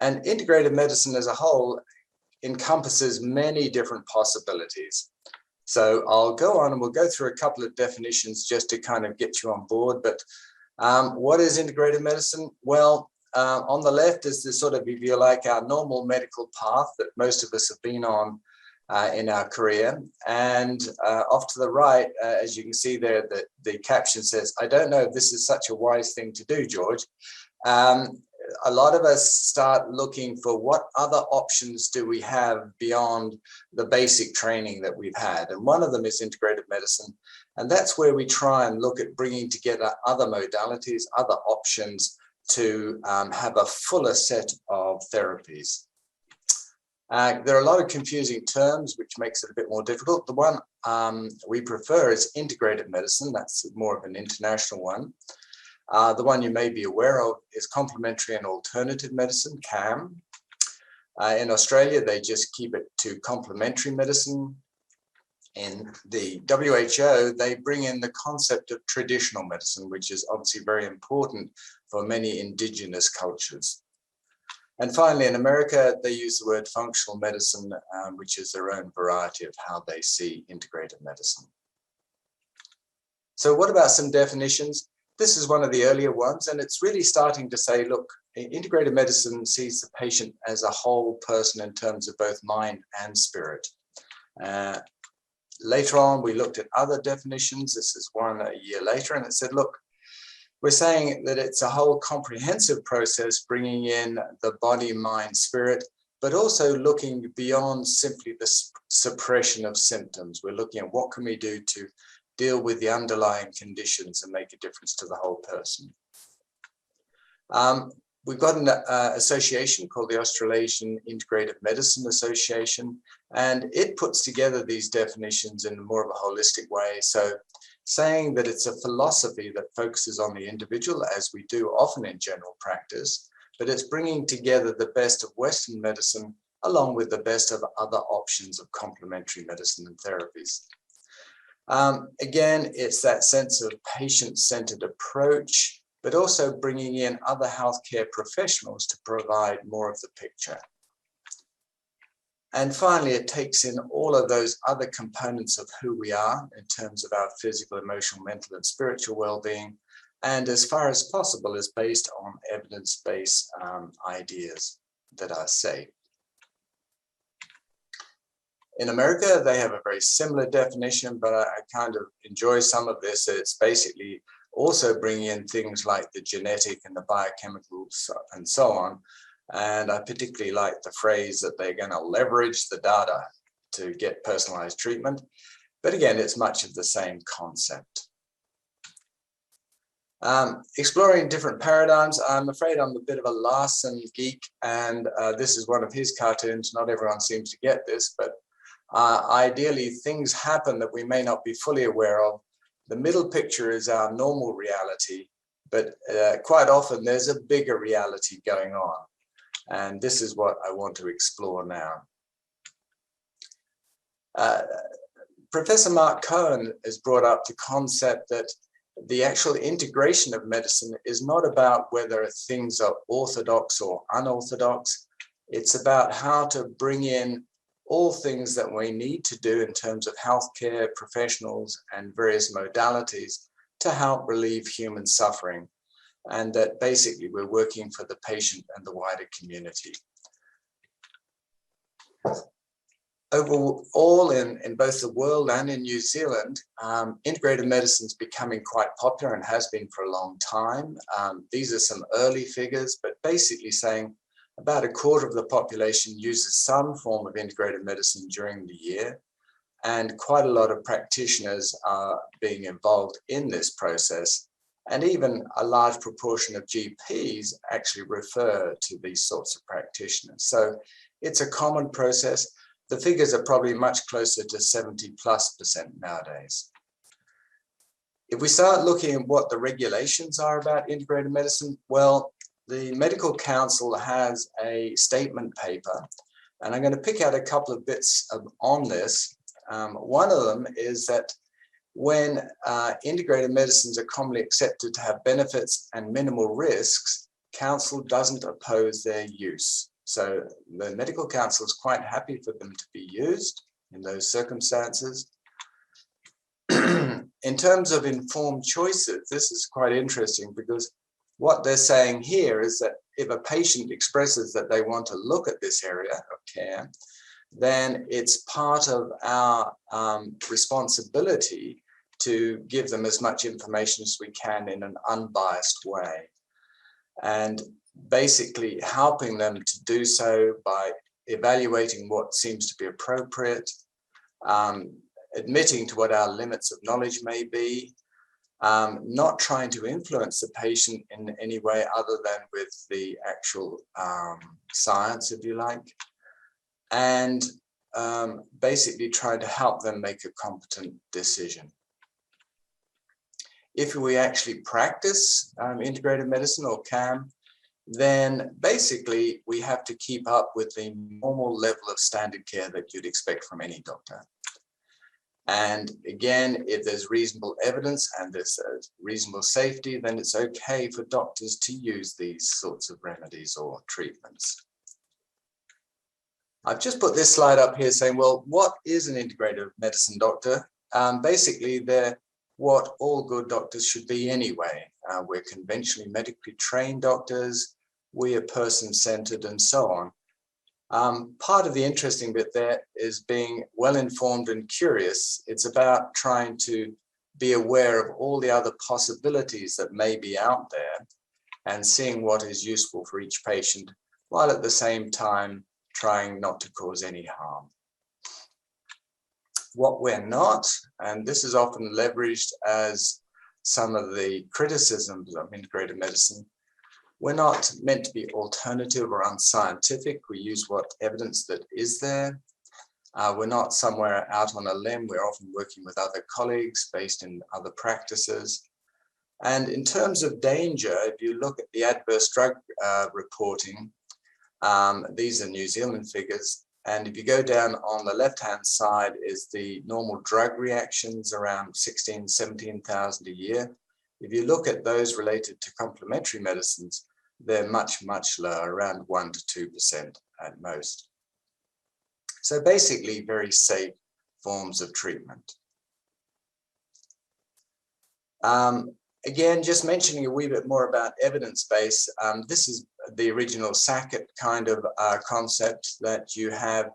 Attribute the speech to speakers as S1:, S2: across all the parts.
S1: And integrative medicine as a whole encompasses many different possibilities. So I'll go on and we'll go through a couple of definitions just to kind of get you on board. But what is integrative medicine? Well, on the left is this sort of, if you like, our normal medical path that most of us have been on in our career. And off to the right, as you can see there, the caption says, "I don't know if this is such a wise thing to do, George." A lot of us start looking for what other options do we have beyond the basic training that we've had. And one of them is integrative medicine. And that's where we try and look at bringing together other modalities, other options to have a fuller set of therapies. There are a lot of confusing terms, which makes it a bit more difficult. The one we prefer is integrative medicine. That's more of an international one. The one you may be aware of is complementary and alternative medicine, CAM. In Australia, they just keep it to complementary medicine. In the WHO, they bring in the concept of traditional medicine, which is obviously very important for many indigenous cultures. And finally, in America, they use the word functional medicine, which is their own variety of how they see integrative medicine. So what about some definitions? This is one of the earlier ones, and it's really starting to say, look, integrative medicine sees the patient as a whole person in terms of both mind and spirit. Later on, we looked at other definitions. This is one a year later, and it said, look, we're saying that it's a whole comprehensive process bringing in the body, mind, spirit, but also looking beyond simply the suppression of symptoms. We're looking at what can we do to deal with the underlying conditions and make a difference to the whole person. We've got an association called the Australasian Integrative Medicine Association, and it puts together these definitions in more of a holistic way. So saying that it's a philosophy that focuses on the individual, as we do often in general practice, but it's bringing together the best of Western medicine along with the best of other options of complementary medicine and therapies. Again, it's that sense of patient-centered approach, but also bringing in other healthcare professionals to provide more of the picture. And finally, it takes in all of those other components of who we are in terms of our physical, emotional, mental, and spiritual well-being, and as far as possible is based on evidence-based ideas that are safe. In America, they have a very similar definition, but I kind of enjoy some of this. It's basically also bringing in things like the genetic and the biochemicals and so on. And I particularly like the phrase that they're going to leverage the data to get personalized treatment. But again, it's much of the same concept. Exploring different paradigms. I'm afraid I'm a bit of a Larson geek, and this is one of his cartoons. Not everyone seems to get this, but ideally things happen that we may not be fully aware of. The middle picture is our normal reality, but quite often there's a bigger reality going on. And this is what I want to explore now. Professor Mark Cohen has brought up the concept that the actual integration of medicine is not about whether things are orthodox or unorthodox. It's about how to bring in all things that we need to do in terms of healthcare professionals and various modalities to help relieve human suffering. And that basically we're working for the patient and the wider community. Overall, in both the world and in New Zealand, integrative medicine is becoming quite popular and has been for a long time. These are some early figures, but basically saying about a quarter of the population uses some form of integrative medicine during the year, and quite a lot of practitioners are being involved in this process. And even a large proportion of GPs actually refer to these sorts of practitioners. So it's a common process. The figures are probably much closer to 70+% nowadays. If we start looking at what the regulations are about integrative medicine, well, the Medical Council has a statement paper, and I'm going to pick out a couple of bits on this. One of them is that when integrated medicines are commonly accepted to have benefits and minimal risks, Council doesn't oppose their use. So the medical council is quite happy for them to be used in those circumstances. In terms of informed choices, this is quite interesting because what they're saying here is that if a patient expresses that they want to look at this area of care, then it's part of our responsibility to give them as much information as we can in an unbiased way. And basically helping them to do so by evaluating what seems to be appropriate, admitting to what our limits of knowledge may be, not trying to influence the patient in any way other than with the actual science, if you like, and basically trying to help them make a competent decision. If we actually practice integrative medicine or CAM, then basically we have to keep up with the normal level of standard care that you'd expect from any doctor. And again, if there's reasonable evidence and there's reasonable safety, then it's okay for doctors to use these sorts of remedies or treatments. I've just put this slide up here saying, well, what is an integrative medicine doctor? Basically, they're what all good doctors should be anyway. We're conventionally medically trained doctors, we are person-centered and so on. Part of the interesting bit there is being well-informed and curious. It's about trying to be aware of all the other possibilities that may be out there and seeing what is useful for each patient, while at the same time trying not to cause any harm. What we're not, and this is often leveraged as some of the criticisms of integrative medicine, we're not meant to be alternative or unscientific. We use what evidence that is there. We're not somewhere out on a limb. We're often working with other colleagues based in other practices. And in terms of danger, if you look at the adverse drug reporting, these are New Zealand figures. And if you go down on the left-hand side is the normal drug reactions, around 16,000, 17,000 a year. If you look at those related to complementary medicines, they're much, much lower, around 1 to 2% at most. So basically very safe forms of treatment. Again, just mentioning a wee bit more about evidence base. This is the original Sackett kind of concept, that you have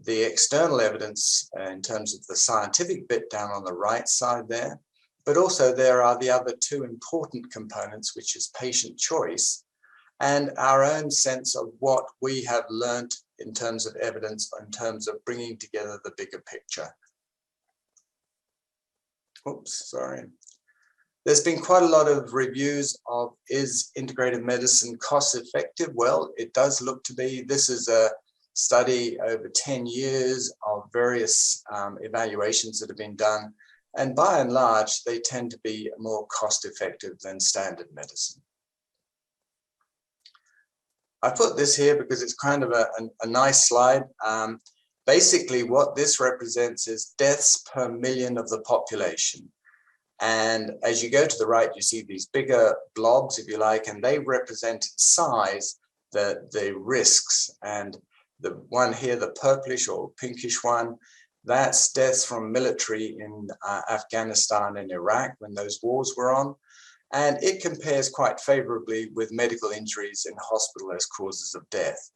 S1: the external evidence in terms of the scientific bit down on the right side there, but also there are the other two important components, which is patient choice and our own sense of what we have learned in terms of evidence, in terms of bringing together the bigger picture. Oops, sorry. There's been quite a lot of reviews of, is integrative medicine cost effective? Well, it does look to be. This is a study over 10 years of various evaluations that have been done. And by and large, they tend to be more cost effective than standard medicine. I put this here because it's kind of a nice slide. Basically, what this represents is deaths per million of the population. And as you go to the right, you see these bigger blobs, if you like, and they represent in size the risks. And the one here, the purplish or pinkish one, that's deaths from military in Afghanistan and Iraq when those wars were on. And it compares quite favorably with medical injuries in hospital as causes of death.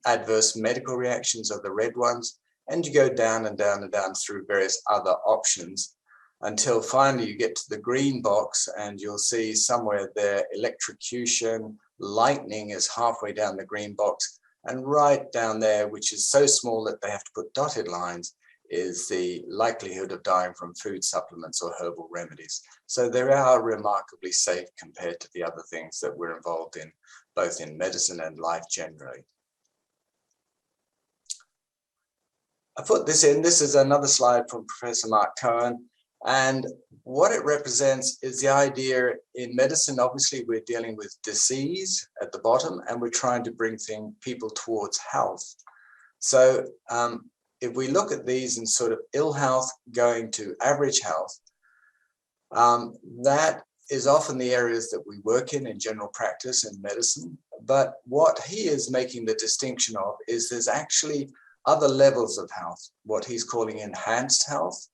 S1: Adverse medical reactions are the red ones, and you go down and down and down through various other options, until finally you get to the green box and you'll see somewhere there electrocution, lightning is halfway down the green box, and right down there, which is so small that they have to put dotted lines, is the likelihood of dying from food supplements or herbal remedies. So they are remarkably safe compared to the other things that we're involved in, both in medicine and life generally. I put this in. This is another slide from Professor Mark Cohen. And what it represents is the idea in medicine, obviously we're dealing with disease at the bottom and we're trying to bring people towards health. So if we look at these in sort of ill health going to average health, that is often the areas that we work in general practice in medicine. But what he is making the distinction of is there's actually other levels of health, what he's calling enhanced health,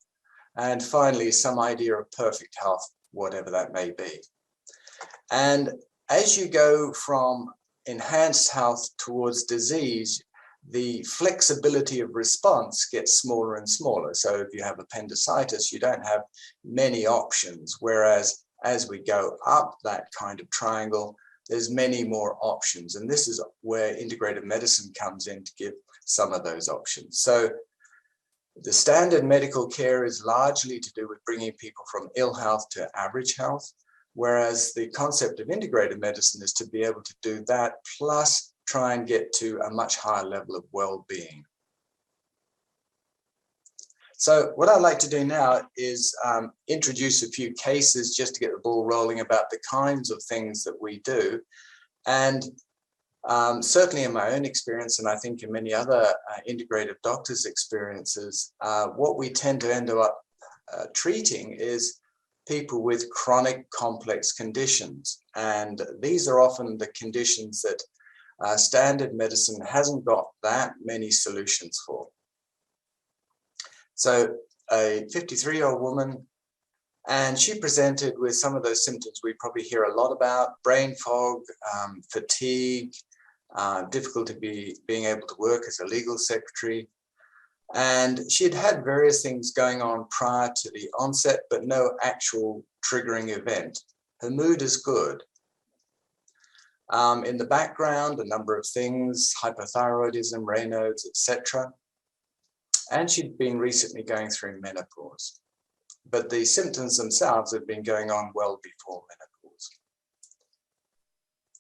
S1: and finally some idea of perfect health, whatever that may be. And as you go from enhanced health towards disease, the flexibility of response gets smaller and smaller. So if you have appendicitis, you don't have many options, whereas as we go up that kind of triangle, there's many more options. And this is where integrative medicine comes in to give some of those options. So the standard medical care is largely to do with bringing people from ill health to average health, whereas the concept of integrative medicine is to be able to do that, plus try and get to a much higher level of well-being. So what I'd like to do now is introduce a few cases just to get the ball rolling about the kinds of things that we do. And certainly in my own experience, and I think in many other integrative doctors' experiences, what we tend to end up treating is people with chronic complex conditions. And these are often the conditions that standard medicine hasn't got that many solutions for. So a 53-year-old woman, and she presented with some of those symptoms we probably hear a lot about: brain fog, fatigue, difficulty being able to work as a legal secretary. And she'd had various things going on prior to the onset, but no actual triggering event. Her mood is good. In the background, a number of things: hypothyroidism, Raynaud's, etc. And she'd been recently going through menopause. But the symptoms themselves had been going on well before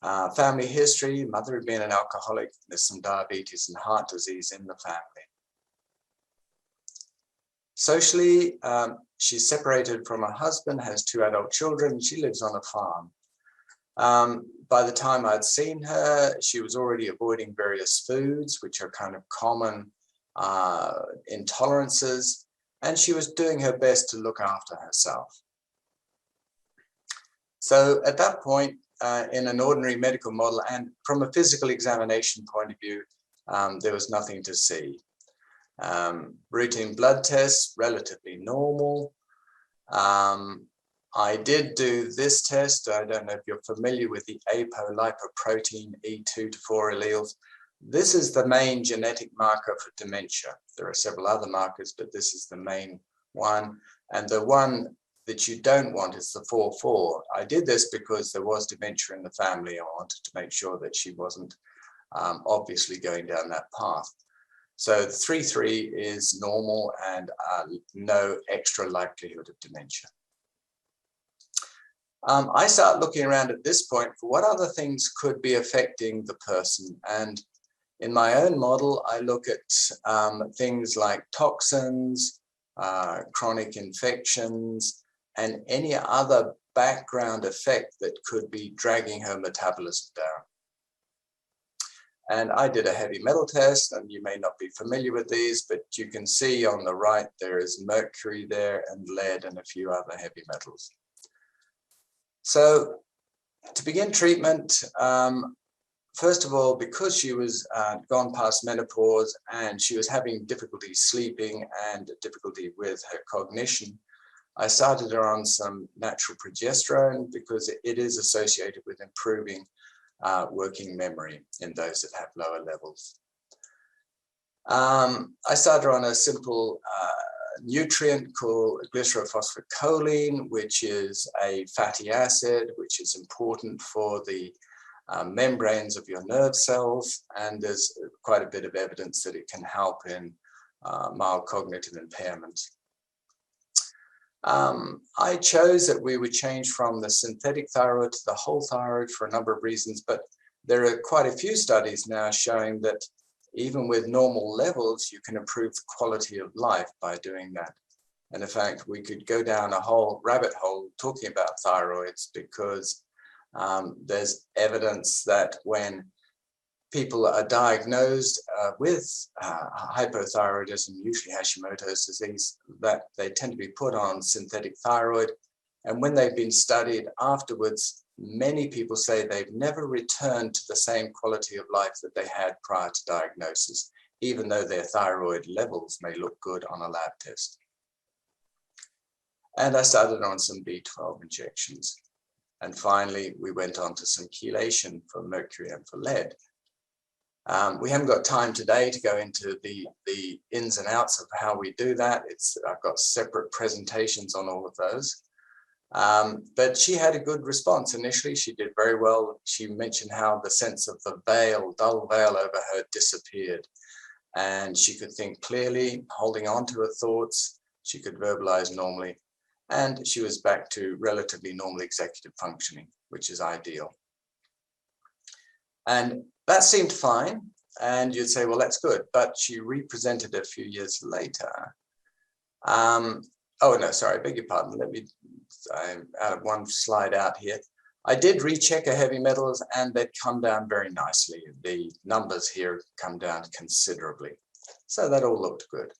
S1: menopause. Family history: mother had been an alcoholic, there's some diabetes and heart disease in the family. Socially, she's separated from her husband, has 2 adult children, she lives on a farm. By the time I'd seen her, she was already avoiding various foods, which are kind of common intolerances, and she was doing her best to look after herself. So at that point, in an ordinary medical model and from a physical examination point of view, there was nothing to see. Routine blood tests, relatively normal. I did do this test. I don't know if you're familiar with the apolipoprotein E2 to 4 alleles. This is the main genetic marker for dementia. There are several other markers, but this is the main one. And the one that you don't want is the 4-4. I did this because there was dementia in the family. I wanted to make sure that she wasn't obviously going down that path. So the 3-3 is normal and no extra likelihood of dementia. I start looking around at this point for what other things could be affecting the person. And in my own model, I look at things like toxins, chronic infections, and any other background effect that could be dragging her metabolism down. And I did a heavy metal test, and you may not be familiar with these, but you can see on the right there is mercury there and lead and a few other heavy metals. So to begin treatment, first of all, because she was gone past menopause and she was having difficulty sleeping and difficulty with her cognition, I started her on some natural progesterone because it is associated with improving working memory in those that have lower levels. I started her on a simple nutrient called glycerophosphate, which is a fatty acid, which is important for the membranes of your nerve cells, and there's quite a bit of evidence that it can help in mild cognitive impairment. I chose that we would change from the synthetic thyroid to the whole thyroid for a number of reasons, but there are quite a few studies now showing that even with normal levels, you can improve the quality of life by doing that. And in fact, we could go down a whole rabbit hole talking about thyroids, because there's evidence that when people are diagnosed with hypothyroidism, usually Hashimoto's disease, that they tend to be put on synthetic thyroid, And when they've been studied afterwards, many people say they've never returned to the same quality of life that they had prior to diagnosis, even though their thyroid levels may look good on a lab test. And I started on some B12 injections. And finally, we went on to some chelation for mercury and for lead. We haven't got time today to go into the ins and outs of how we do that. I've got separate presentations on all of those. But she had a good response initially. She did very well. She mentioned how the sense of the veil, dull veil over her disappeared. And she could think clearly, holding on to her thoughts. She could verbalize normally. And she was back to relatively normal executive functioning, which is ideal. And that seemed fine. And you'd say, well, that's good. But she represented a few years later. Oh, no, sorry, I beg your pardon. I'm out of one slide out here. I did recheck her heavy metals and they'd come down very nicely. The numbers here come down considerably. So that all looked good.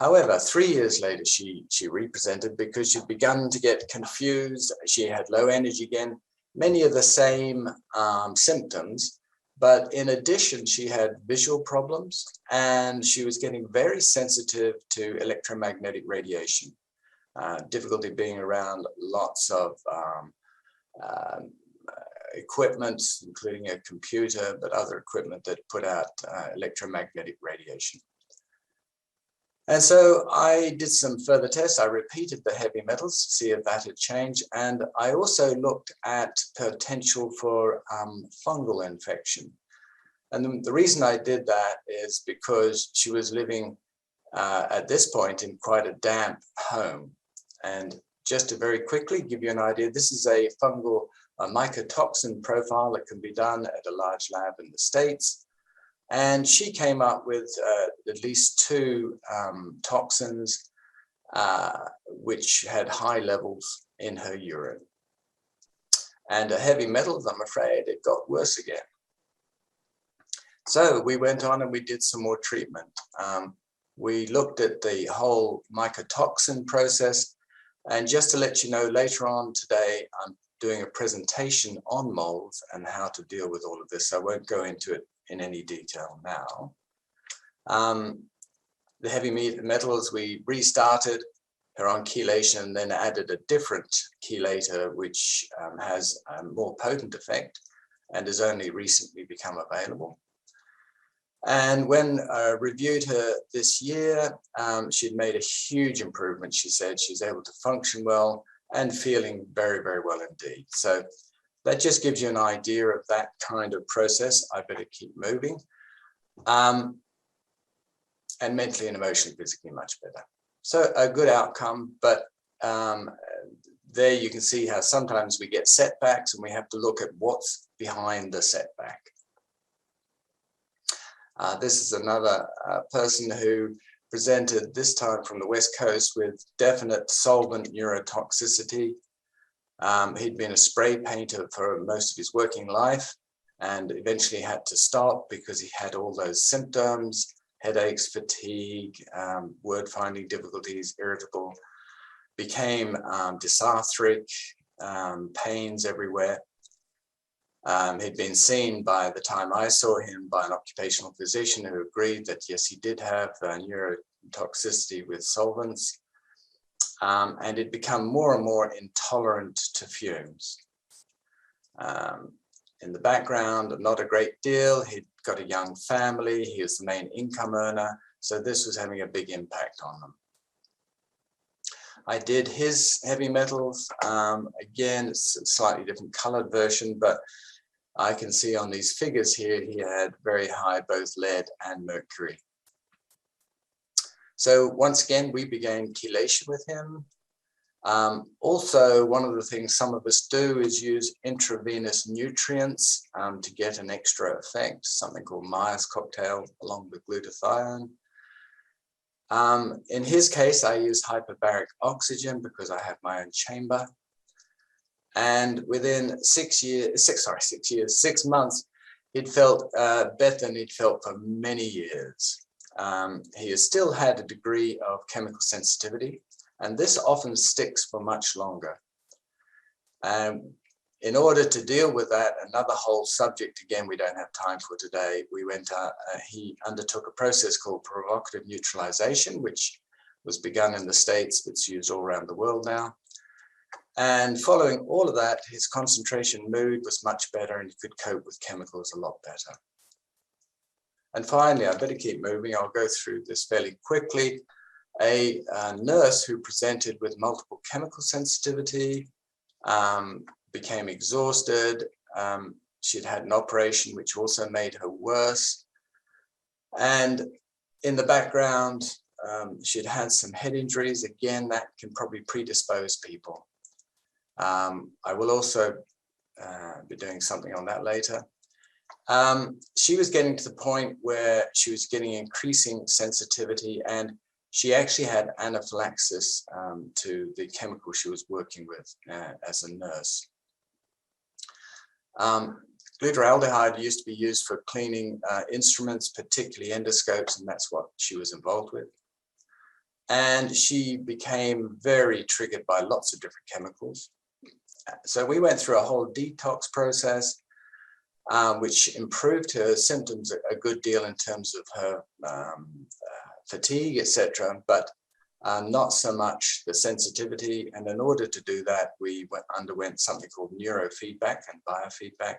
S1: However, 3 years later, she represented because she'd begun to get confused. She had low energy again, many of the same symptoms, but in addition, she had visual problems and she was getting very sensitive to electromagnetic radiation. Difficulty being around lots of equipment, including a computer, but other equipment that put out electromagnetic radiation. And so I did some further tests. I repeated the heavy metals to see if that had changed. And I also looked at potential for fungal infection. And the reason I did that is because she was living at this point in quite a damp home. And just to very quickly give you an idea, this is a fungal mycotoxin profile that can be done at a large lab in the States. And she came up with at least 2 toxins which had high levels in her urine. And her heavy metals, I'm afraid, it got worse again. So we went on and we did some more treatment. We looked at the whole mycotoxin process. And just to let you know, later on today, I'm doing a presentation on molds and how to deal with all of this. So I won't go into it in any detail now. The heavy metals, we restarted her on chelation and then added a different chelator, which has a more potent effect and has only recently become available. And when I reviewed her this year, she'd made a huge improvement. She said she's able to function well and feeling very, very well indeed. So that just gives you an idea of that kind of process. I better keep moving. And mentally and emotionally, physically much better. So a good outcome, but there you can see how sometimes we get setbacks and we have to look at what's behind the setback. This is another person who presented this time from the West Coast with definite solvent neurotoxicity. He'd been a spray painter for most of his working life and eventually had to stop because he had all those symptoms, headaches, fatigue, word finding difficulties, irritable, became dysarthric, pains everywhere. He'd been seen by the time I saw him by an occupational physician who agreed that yes, he did have neurotoxicity with solvents. And he'd become more and more intolerant to fumes. In the background, not a great deal. He'd got a young family. He was the main income earner. So this was having a big impact on them. I did his heavy metals. Again, it's a slightly different colored version, but I can see on these figures here, he had very high both lead and mercury. So once again, we began chelation with him. Also, one of the things some of us do is use intravenous nutrients to get an extra effect, something called Myers cocktail along with glutathione. In his case, I use hyperbaric oxygen because I have my own chamber. And within 6 months, he'd felt better than he'd felt for many years. He has still had a degree of chemical sensitivity, And this often sticks for much longer. In order to deal with that, another whole subject, again, we don't have time for today, he undertook a process called provocative neutralization, which was begun in the States, but it's used all around the world now. And following all of that, his concentration mood was much better and he could cope with chemicals a lot better. And finally, I better keep moving. I'll go through this fairly quickly. A nurse who presented with multiple chemical sensitivity, became exhausted. She'd had an operation which also made her worse. And in the background, she'd had some head injuries. Again, that can probably predispose people. I will also be doing something on that later. She was getting to the point where she was getting increasing sensitivity, and she actually had anaphylaxis to the chemical she was working with as a nurse. Glutaraldehyde used to be used for cleaning instruments, particularly endoscopes, and that's what she was involved with. And she became very triggered by lots of different chemicals. So we went through a whole detox process, which improved her symptoms a good deal in terms of her fatigue, etc., but not so much the sensitivity. And in order to do that, we underwent something called neurofeedback and biofeedback.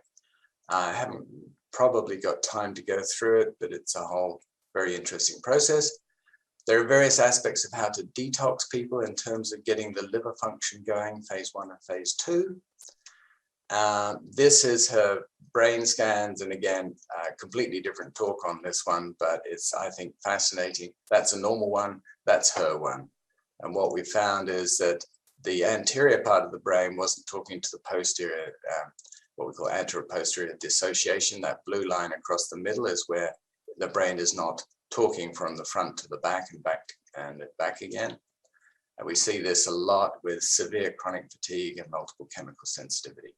S1: I haven't probably got time to go through it, but it's a whole very interesting process. There are various aspects of how to detox people in terms of getting the liver function going, phase 1 and phase 2. This is her brain scans, and again, completely different talk on this one, but it's, I think, fascinating. That's a normal one, that's her one. And what we found is that the anterior part of the brain wasn't talking to the posterior, what we call anteroposterior dissociation. That blue line across the middle is where the brain is not talking from the front to the back and back again. And we see this a lot with severe chronic fatigue and multiple chemical sensitivity.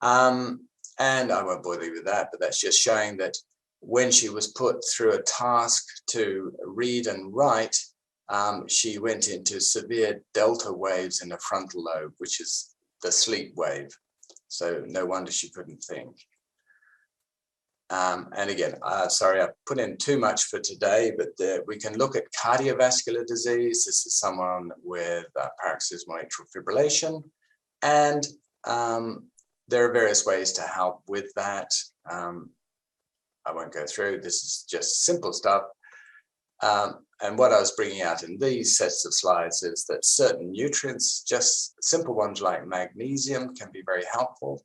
S1: And I won't bother you with that, but that's just showing that when she was put through a task to read and write, she went into severe delta waves in the frontal lobe, which is the sleep wave. So no wonder she couldn't think. And again, sorry, I put in too much for today, but we can look at cardiovascular disease. This is someone with paroxysmal atrial fibrillation. And there are various ways to help with that. I won't go through, this is just simple stuff. And what I was bringing out in these sets of slides is that certain nutrients, just simple ones like magnesium, can be very helpful.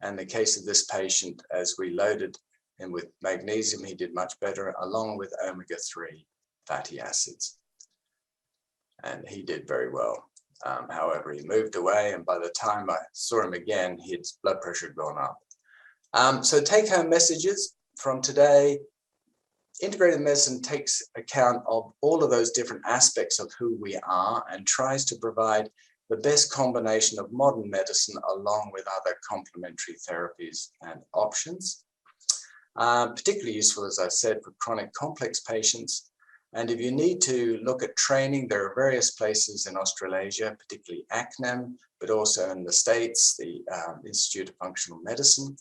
S1: And in the case of this patient, as we loaded him with magnesium, he did much better, along with omega-3 fatty acids. And he did very well. However, he moved away, and by the time I saw him again, his blood pressure had gone up. So take-home messages from today. Integrative medicine takes account of all of those different aspects of who we are and tries to provide the best combination of modern medicine along with other complementary therapies and options. Particularly useful, as I said, for chronic complex patients. And if you need to look at training, there are various places in Australasia, particularly ACNEM, but also in the States, the Institute of Functional Medicine.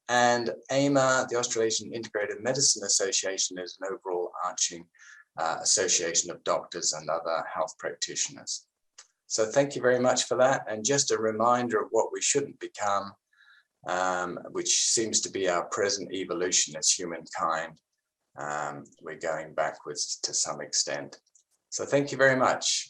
S1: And AIMA, the Australasian Integrative Medicine Association, is an overall arching association of doctors and other health practitioners. So thank you very much for that. And just a reminder of what we shouldn't become, which seems to be our present evolution as humankind. We're going backwards to some extent. So thank you very much.